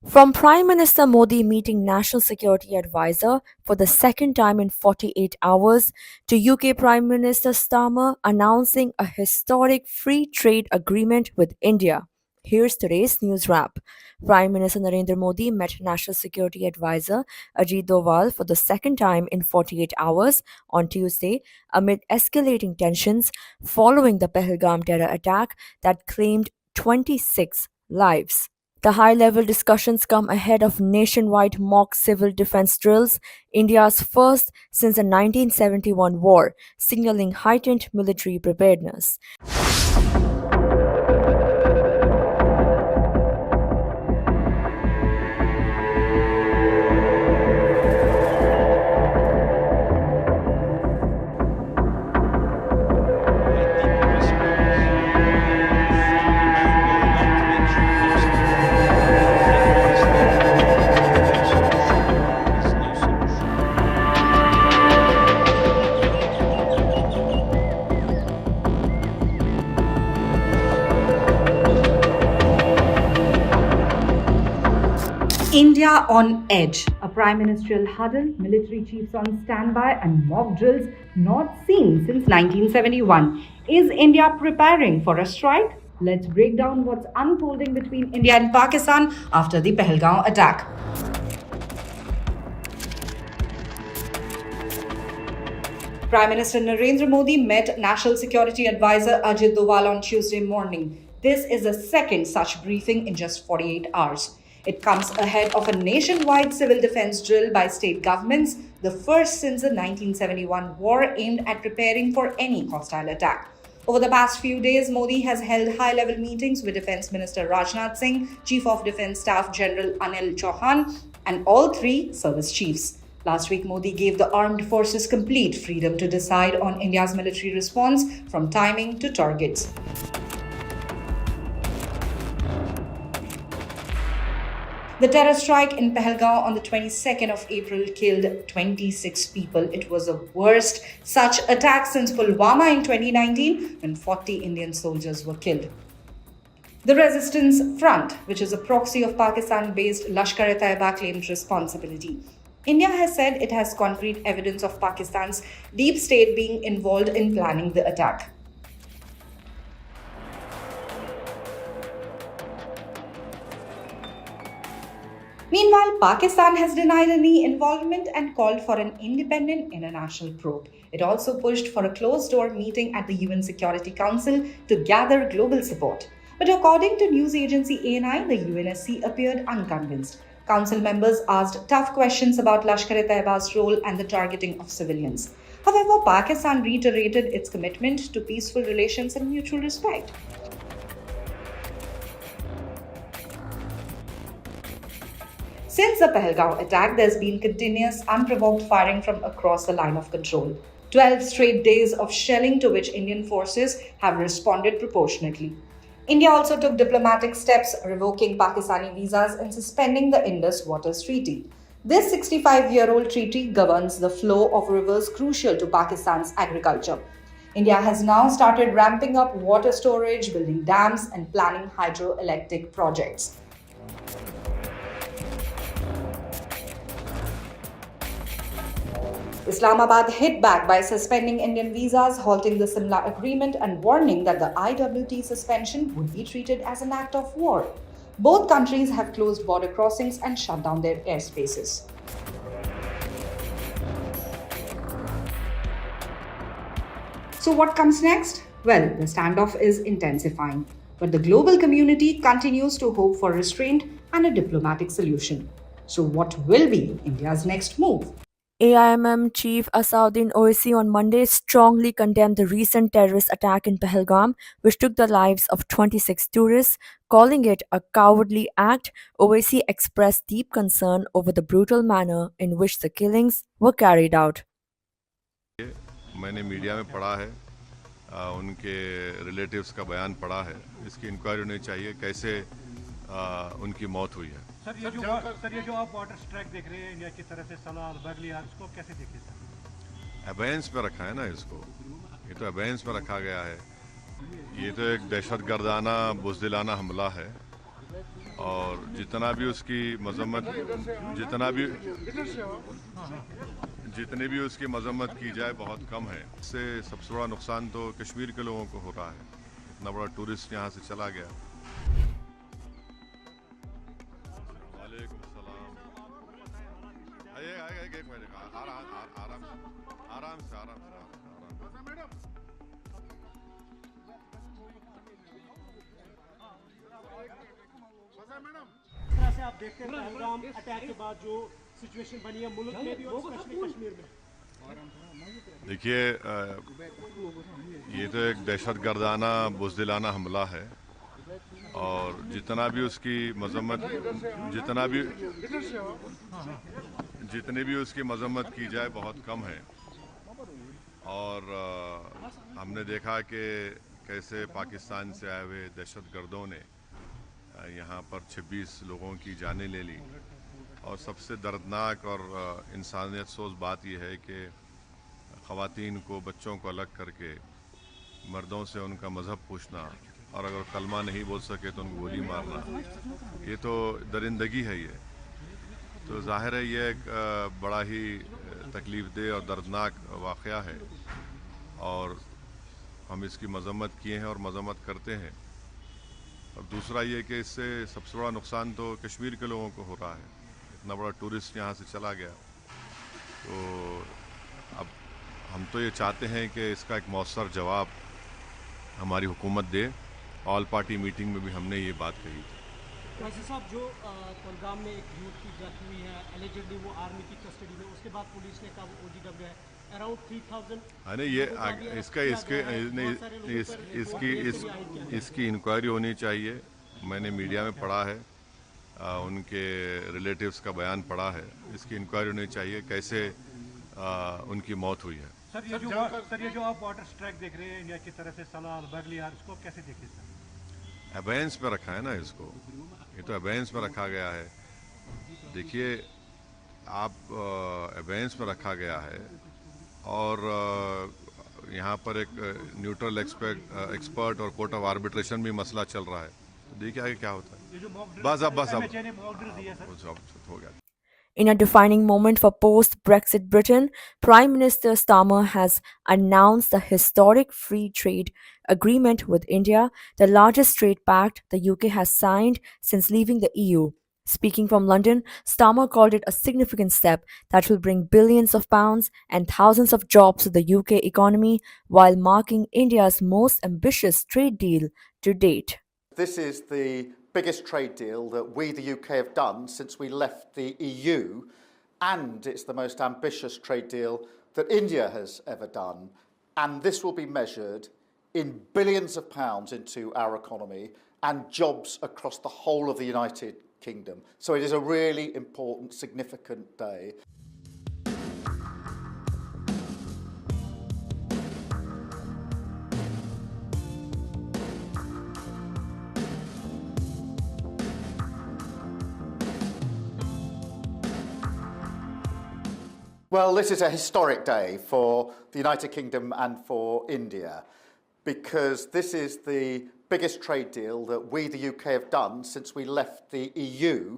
From Prime Minister Modi meeting National Security Advisor for the second time in 48 hours to UK Prime Minister Starmer announcing a historic free trade agreement with India. Here's today's news wrap. Prime Minister Narendra Modi met National Security Advisor Ajit Doval for the second time in 48 hours on Tuesday amid escalating tensions following the Pahalgam terror attack that claimed 26 lives. The high level discussions come ahead of nationwide mock civil defense drills, India's first since the 1971 war, signaling heightened military preparedness. India on edge. A prime ministerial huddle, military chiefs on standby, and mock drills not seen since 1971. Is India preparing for a strike? Let's break down what's unfolding between India and Pakistan after the Pahalgam attack. Prime Minister Narendra Modi met National Security Advisor Ajit Doval on Tuesday morning. This is the second such briefing in just 48 hours. It comes ahead of a nationwide civil defense drill by state governments, the first since the 1971 war aimed at preparing for any hostile attack. Over the past few days, Modi has held high-level meetings with Defense Minister Rajnath Singh, Chief of Defense Staff General Anil Chauhan, and all three service chiefs. Last week, Modi gave the armed forces complete freedom to decide on India's military response, from timing to targets. The terror strike in Pahalgam on the 22nd of April killed 26 people. It was the worst such attack since Pulwama in 2019, when 40 Indian soldiers were killed. The Resistance Front, which is a proxy of Pakistan-based Lashkar-e-Taiba, claimed responsibility. India has said it has concrete evidence of Pakistan's deep state being involved in planning the attack. Meanwhile, Pakistan has denied any involvement and called for an independent international probe. It also pushed for a closed-door meeting at the UN Security Council to gather global support. But according to news agency ANI, the UNSC appeared unconvinced. Council members asked tough questions about Lashkar-e-Taiba's role and the targeting of civilians. However, Pakistan reiterated its commitment to peaceful relations and mutual respect. Since the Pahalgam attack, there's been continuous, unprovoked firing from across the line of control. 12 straight days of shelling to which Indian forces have responded proportionately. India also took diplomatic steps, revoking Pakistani visas and suspending the Indus Waters Treaty. This 65-year-old treaty governs the flow of rivers crucial to Pakistan's agriculture. India has now started ramping up water storage, building dams, and planning hydroelectric projects. Islamabad hit back by suspending Indian visas, halting the Simla agreement, and warning that the IWT suspension would be treated as an act of war. Both countries have closed border crossings and shut down their airspaces. So, what comes next? Well, the standoff is intensifying, but the global community continues to hope for restraint and a diplomatic solution. So, what will be India's next move? AIMM Chief Asauddin Owaisi on Monday strongly condemned the recent terrorist attack in Pahalgam, which took the lives of 26 tourists, calling it a cowardly act. Owaisi expressed deep concern over the brutal manner in which the killings were carried out. मैंने media में पढ़ा है, उनके relatives का बयान पढ़ा है. इसकी इंक्वायरी होनी चाहिए कैसे उनकी मौत हुई है. सर ये जो आप वाटर स्ट्राइक देख रहे हैं इंडिया की तरफ से सलाल बगलियार, इसको कैसे देख रहे हैं? अबेंस पे रखा है ना इसको, ये तो अबेंस पे रखा गया है. ये तो एक दहशतगर्दाना बुज़दिलाना हमला है और जितना भी उसकी मजम्मत जितनी भी उसकी मजम्मत की जाए बहुत कम है। इससे सबसे बड़ा नुकसान तो कश्मीर के लोगों को हो रहा है। इतना बड़ा टूरिस्ट यहाँ से चला गया। वालेकुम सलाम। एक मिनट, आराम से। इस तरह से आप देखते हैं पहलगाम अटैक के बाद जो सिचुएशन बनी है मुल्क में भी और स्पेशली कश्मीर में। देखिए, ये तो एक दहशतगर्दाना बुज़दिलाना हमला है और जितना भी उसकी मजम्मत जितनी भी उसकी मजम्मत की जाए बहुत कम है। और हमने देखा कि कैसे पाकिस्तान से आए हुए दहशतगर्दों ने यहाँ पर 26 लोगों की जानें ले ली। और सबसे दर्दनाक और इंसानियत सोच बात यह है कि ख़वातीन को, बच्चों को अलग करके मर्दों से उनका मज़हब पूछना और अगर कलमा नहीं बोल सके तो उनको गोली मारना, ये तो दरिंदगी है। ये तो ज़ाहिर है ये एक बड़ा ही तकलीफ़ दे और दर्दनाक वाक़या है और हम इसकी मज़म्मत किए हैं और मज़म्मत करते हैं। और दूसरा ये कि इससे सबसे बड़ा नुकसान तो कश्मीर के लोगों को हो रहा है। इतना बड़ा टूरिस्ट यहाँ से चला गया। तो अब हम तो ये चाहते हैं कि इसका एक मौसर जवाब हमारी हुकूमत दे। ऑल पार्टी मीटिंग में भी हमने ये बात कही थी। वैसे साहब, जो पहलगाम में एक यूथ की डेथ हुई है, एलिजिडली वो आर्मी की कस्टडी में, उसके बाद पुलिस ने कहा वो OGW है, अराउंड 3000। है ना, ये इसकी इंक्वायरी होनी चाहिए। मैंने मीडिया में पढ़ा है, उनके रिलेटिव्स का बयान पढ़ा है। इसकी इंक्वायरी होनी चाहिए कैसे उनकी मौत हुई है। सर ये जो आप वाटर स्ट्राइक देख रहे हैं इंडिया की तरफ से, सलाल बगलियार, इसको कैसे देखते हैं सर? अबेंस में रखा है ना इसको, ये तो अबेंस में रखा गया है। देखिए आप, अबेंस में रखा गया है और यहाँ पर एक न्यूट्रल एक्सपर्ट और कोर्ट ऑफ आर्बिट्रेशन भी मसला चल रहा है। तो देखिए आगे क्या होता है। बस अब हो गया। In a defining moment for post Brexit Britain, Prime Minister Starmer has announced a historic free trade agreement with India, the largest trade pact the UK has signed since leaving the EU. Speaking from London, Starmer called it a significant step that will bring billions of pounds and thousands of jobs to the UK economy while marking India's most ambitious trade deal to date. This is the biggest trade deal that we, the UK, have done since we left the EU, and it's the most ambitious trade deal that India has ever done. And this will be measured in billions of pounds into our economy and jobs across the whole of the United Kingdom. So it is a really important, significant day. Well, this is a historic day for the United Kingdom and for India, because this is the biggest trade deal that we, the UK, have done since we left the EU,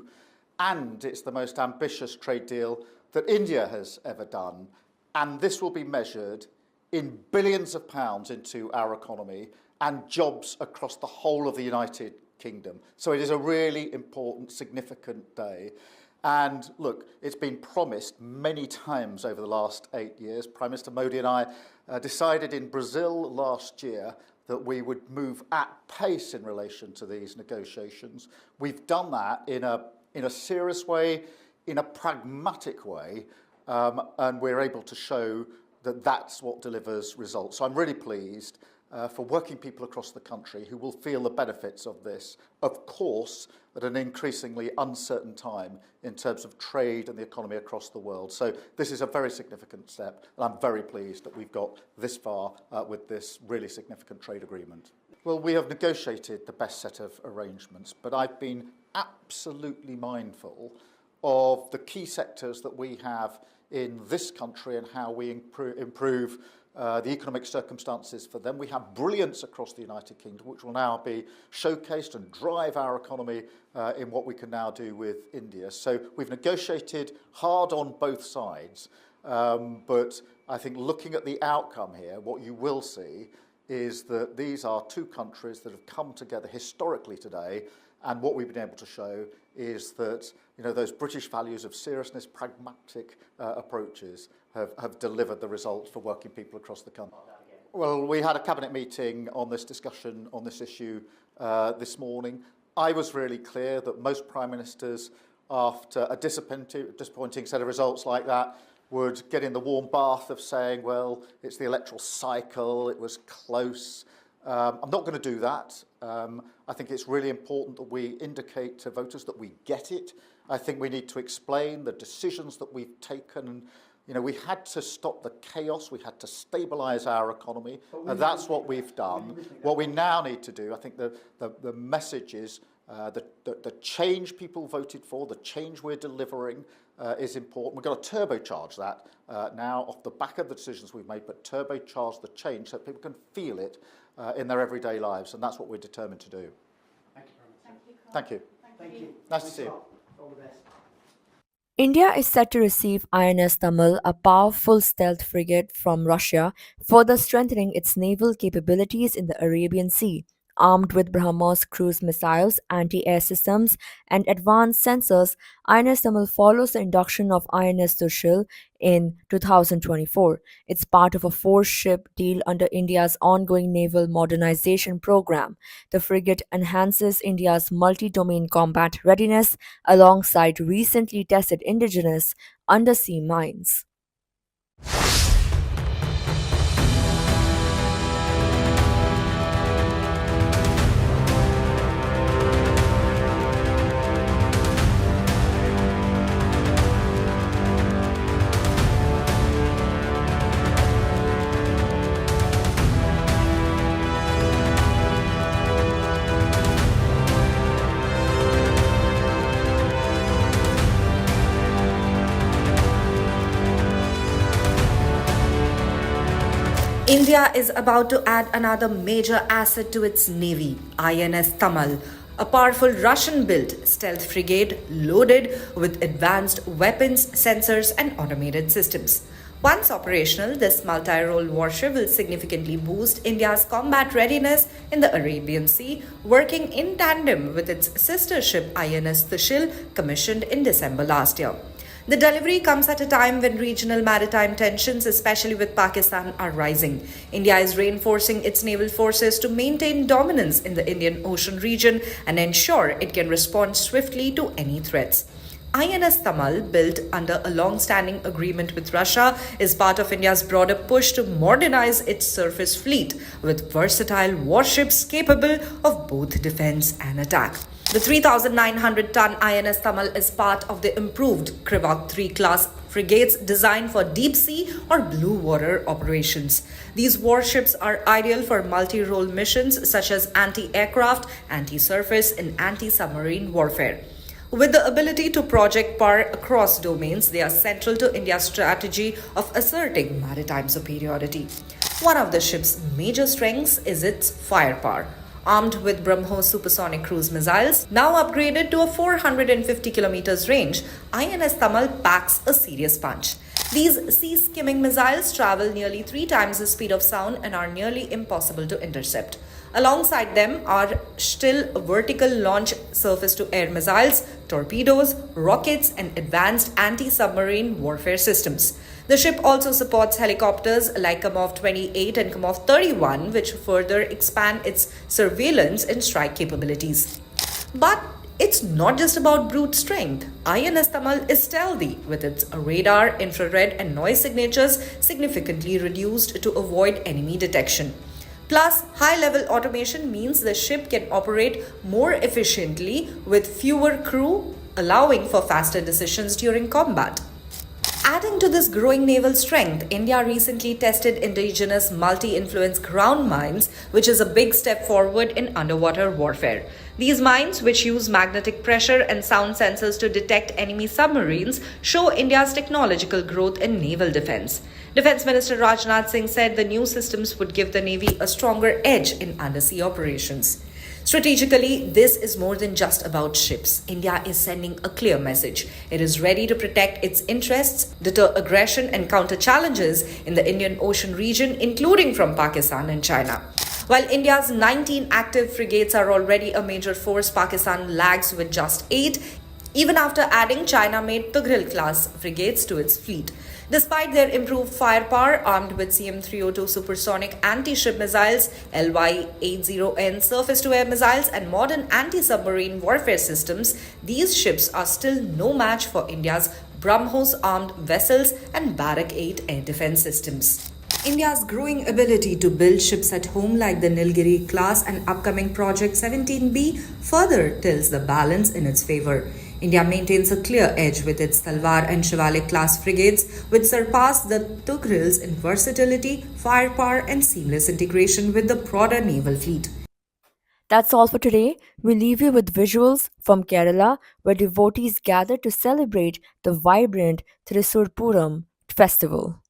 and it's the most ambitious trade deal that India has ever done. And this will be measured in billions of pounds into our economy and jobs across the whole of the United Kingdom. So it is a really important, significant day. And look, it's been promised many times over the last 8 years. Prime Minister Modi and I decided in Brazil last year that we would move at pace in relation to these negotiations. We've done that in a serious way, in a pragmatic way, and we're able to show that that's what delivers results. So I'm really pleased for working people across the country who will feel the benefits of this, of course, at an increasingly uncertain time in terms of trade and the economy across the world. So this is a very significant step, and I'm very pleased that we've got this far with this really significant trade agreement. Well, we have negotiated the best set of arrangements, but I've been absolutely mindful of the key sectors that we have in this country and how we improve the economic circumstances for them. We have brilliance across the United Kingdom, which will now be showcased and drive our economy in what we can now do with India. So we've negotiated hard on both sides, but I think looking at the outcome here, what you will see is that these are two countries that have come together historically today, and what we've been able to show is that those British values of seriousness, pragmatic approaches have delivered the results for working people across the country. Well, we had a cabinet meeting on this discussion on this issue this morning. I was really clear that most prime ministers, after a disappointing set of results like that, would get in the warm bath of saying, well, it's the electoral cycle, it was close. I'm not going to do that. I think it's really important that we indicate to voters that we get it. I think we need to explain the decisions that we've taken. We had to stop the chaos. We had to stabilise our economy. And that's what we've done. What we now need to do, I think the message is the change people voted for, the change we're delivering is important. We've got to turbocharge that now off the back of the decisions we've made, but turbocharge the change so people can feel it in their everyday lives, and that's what we're determined to do. Thank you very much. Thank you. Thank you. Nice to see you. All the best. India is set to receive INS Tamal, a powerful stealth frigate from Russia, further strengthening its naval capabilities in the Arabian Sea. Armed with BrahMos cruise missiles, anti-air systems, and advanced sensors, INS Tamal follows the induction of INS Thrissur in 2024. It's part of a 4-ship deal under India's ongoing naval modernization program. The frigate enhances India's multi-domain combat readiness alongside recently tested indigenous undersea mines. India is about to add another major asset to its navy, INS Tamal, a powerful Russian-built stealth frigate loaded with advanced weapons, sensors, and automated systems. Once operational, this multi-role warship will significantly boost India's combat readiness in the Arabian Sea, working in tandem with its sister ship INS Thrissur, commissioned in December last year. The delivery comes at a time when regional maritime tensions, especially with Pakistan, are rising. India is reinforcing its naval forces to maintain dominance in the Indian Ocean region and ensure it can respond swiftly to any threats. INS Tamal, built under a long-standing agreement with Russia, is part of India's broader push to modernize its surface fleet with versatile warships capable of both defense and attack. The 3,900-ton INS Tamal is part of the improved Krivak 3 class frigates designed for deep sea or blue water operations. These warships are ideal for multi-role missions such as anti-aircraft, anti-surface, and anti-submarine warfare. With the ability to project power across domains, they are central to India's strategy of asserting maritime superiority. One of the ship's major strengths is its firepower. Armed with BrahMos supersonic cruise missiles, now upgraded to a 450 kilometers range, INS Tamal packs a serious punch. These sea-skimming missiles travel nearly 3 times the speed of sound and are nearly impossible to intercept. Alongside them are still vertical launch surface-to-air missiles, torpedoes, rockets, and advanced anti-submarine warfare systems. The ship also supports helicopters like Kamov 28 and Kamov 31, which further expand its surveillance and strike capabilities. But it's not just about brute strength. INS Tamal is stealthy, with its radar, infrared, and noise signatures significantly reduced to avoid enemy detection. Plus, high-level automation means the ship can operate more efficiently with fewer crew, allowing for faster decisions during combat. Adding to this growing naval strength, India recently tested indigenous multi-influence ground mines, which is a big step forward in underwater warfare. These mines, which use magnetic pressure and sound sensors to detect enemy submarines, show India's technological growth in naval defense. Defense Minister Rajnath Singh said the new systems would give the Navy a stronger edge in undersea operations. Strategically, this is more than just about ships. India is sending a clear message. It is ready to protect its interests, deter aggression, and counter challenges in the Indian Ocean region, including from Pakistan and China. While India's 19 active frigates are already a major force, Pakistan lags with just 8, even after adding China-made Tughril-class frigates to its fleet. Despite their improved firepower, armed with CM-302 supersonic anti-ship missiles, LY-80N surface-to-air missiles, and modern anti-submarine warfare systems, these ships are still no match for India's BrahMos-armed vessels and Barak-8 air defense systems. India's growing ability to build ships at home like the Nilgiri class and upcoming Project 17B further tilts the balance in its favor. India maintains a clear edge with its Talwar and Shivalik class frigates, which surpass the Tughrils in versatility, firepower, and seamless integration with the broader naval fleet. That's all for today. We leave you with visuals from Kerala, where devotees gather to celebrate the vibrant Thrissur Pooram festival.